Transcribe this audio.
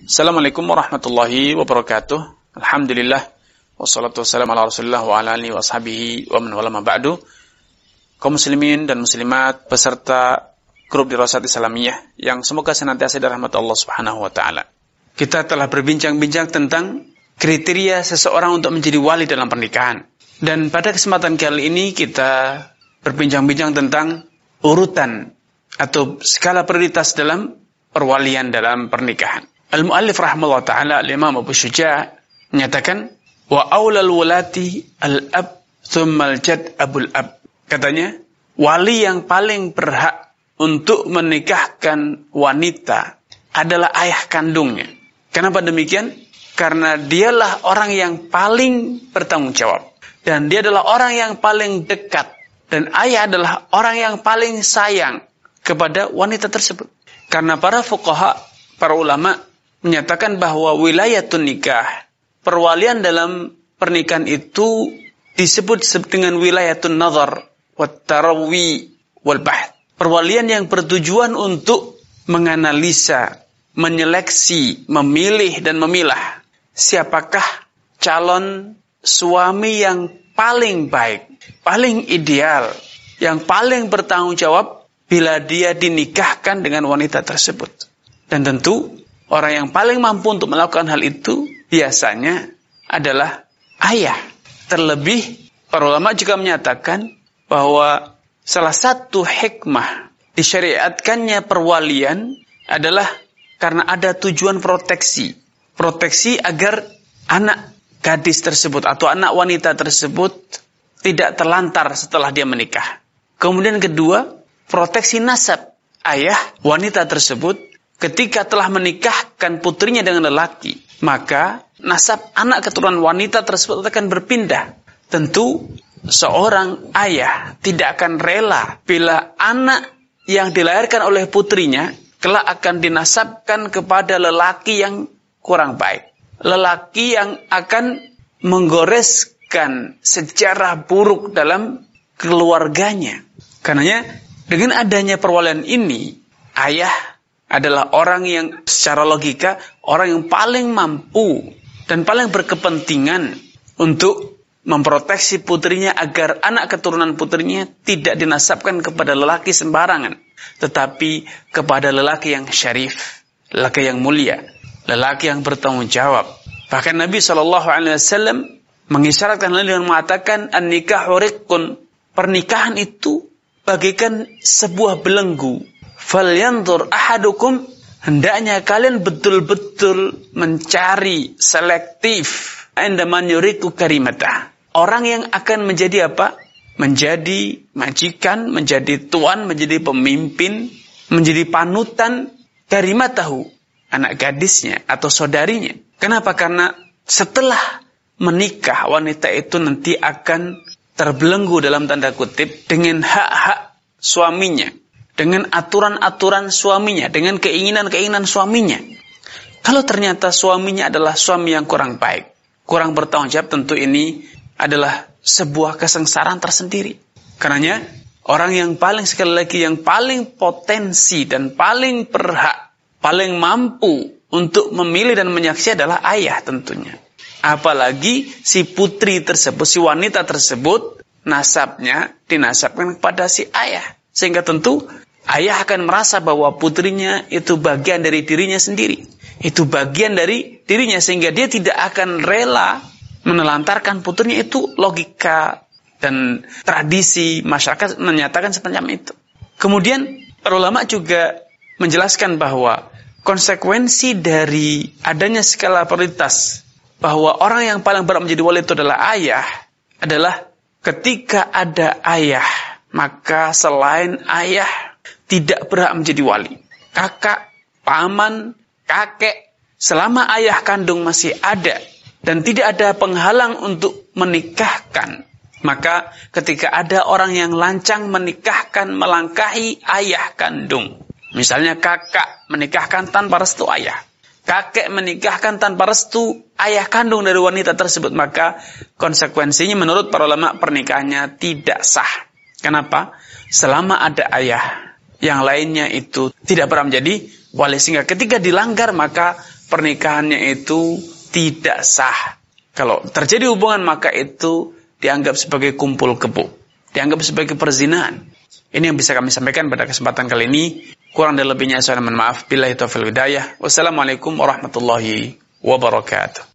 Assalamualaikum warahmatullahi wabarakatuh. Alhamdulillah wassalatu wassalamu ala Rasulillah wa ala alihi wa ashabihi wa man wala ma ba'du. Kaum muslimin dan muslimat beserta grup Dirasat Islamiyah yang semoga senantiasa dirahmati Allah Subhanahu wa taala. Kita telah berbincang-bincang tentang kriteria seseorang untuk menjadi wali dalam pernikahan. Dan pada kesempatan kali ini kita berbincang-bincang tentang urutan atau skala prioritas dalam perwalian dalam pernikahan. Al-Mu'allif rahimahullah ta'ala, Al-Imam Abu Syuja' menyatakan, wa awlal wulati al-ab thumma al-jad abul ab. Katanya, wali yang paling berhak untuk menikahkan wanita adalah ayah kandungnya. Kenapa demikian? Karena dialah orang yang paling bertanggung jawab. Dan dia adalah orang yang paling dekat. Dan ayah adalah orang yang paling sayang kepada wanita tersebut. Karena para fuqaha, para ulama menyatakan bahwa wilayatun nikah, perwalian dalam pernikahan itu disebut dengan wilayatun nazar, wat tarawi wal bahth. Perwalian yang bertujuan untuk menganalisa, menyeleksi, memilih dan memilah siapakah calon suami yang paling baik, paling ideal, yang paling bertanggung jawab bila dia dinikahkan dengan wanita tersebut. Dan tentu orang yang paling mampu untuk melakukan hal itu biasanya adalah ayah. Terlebih, para ulama juga menyatakan bahwa salah satu hikmah disyariatkannya perwalian adalah karena ada tujuan proteksi. Proteksi agar anak gadis tersebut atau anak wanita tersebut tidak terlantar setelah dia menikah. Kemudian kedua, proteksi nasab. Ayah wanita tersebut ketika telah menikahkan putrinya dengan lelaki, maka nasab anak keturunan wanita tersebut akan berpindah. Tentu seorang ayah tidak akan rela bila anak yang dilahirkan oleh putrinya kelak akan dinasabkan kepada lelaki yang kurang baik. Lelaki yang akan menggoreskan sejarah buruk dalam keluarganya. Karenanya dengan adanya perwalian ini, ayah adalah orang yang secara logika, orang yang paling mampu dan paling berkepentingan untuk memproteksi putrinya agar anak keturunan putrinya tidak dinasabkan kepada lelaki sembarangan, tetapi kepada lelaki yang syarif, lelaki yang mulia, lelaki yang bertanggung jawab. Bahkan Nabi SAW mengisyaratkan dengan mengatakan, an-nikahu riqqun, pernikahan itu bagaikan sebuah belenggu. Falyanzur ahadukum, hendaknya kalian betul-betul mencari selektif indaman yuriku karimatah. Orang yang akan menjadi apa? Menjadi majikan, menjadi tuan, menjadi pemimpin, menjadi panutan karimatahu, anak gadisnya atau saudarinya. Kenapa? Karena setelah menikah wanita itu nanti akan terbelenggu dalam tanda kutip dengan hak-hak suaminya, dengan aturan-aturan suaminya, dengan keinginan-keinginan suaminya. Kalau ternyata suaminya adalah suami yang kurang baik, kurang bertanggung jawab, tentu ini adalah sebuah kesengsaraan tersendiri. Karenanya, orang yang paling, sekali lagi, yang paling potensi dan paling berhak, paling mampu untuk memilih dan menyaksikan adalah ayah tentunya. Apalagi si putri tersebut, si wanita tersebut, nasabnya dinasabkan kepada si ayah. Sehingga tentu ayah akan merasa bahwa putrinya itu bagian dari dirinya sendiri. Itu bagian dari dirinya, sehingga dia tidak akan rela menelantarkan putrinya. Itu logika dan tradisi masyarakat menyatakan semacam itu. Kemudian para ulama juga menjelaskan bahwa konsekuensi dari adanya skala prioritas bahwa orang yang paling berhak menjadi wali itu adalah ayah, adalah ketika ada ayah, maka selain ayah tidak berhak menjadi wali. Kakak, paman, kakek, selama ayah kandung masih ada dan tidak ada penghalang untuk menikahkan, maka ketika ada orang yang lancang menikahkan, melangkahi ayah kandung, misalnya kakak menikahkan tanpa restu ayah, kakek menikahkan tanpa restu ayah kandung dari wanita tersebut, maka konsekuensinya menurut para ulama pernikahannya tidak sah. Kenapa? Selama ada ayah, yang lainnya itu tidak pernah menjadi wali, sehingga ketika dilanggar maka pernikahannya itu tidak sah. Kalau terjadi hubungan maka itu dianggap sebagai kumpul kebo, dianggap sebagai perzinahan. Ini yang bisa kami sampaikan pada kesempatan kali ini. Kurang dan lebihnya saya mohon maaf. Billahi taufiq wal hidayah. Wassalamualaikum warahmatullahi wabarakatuh.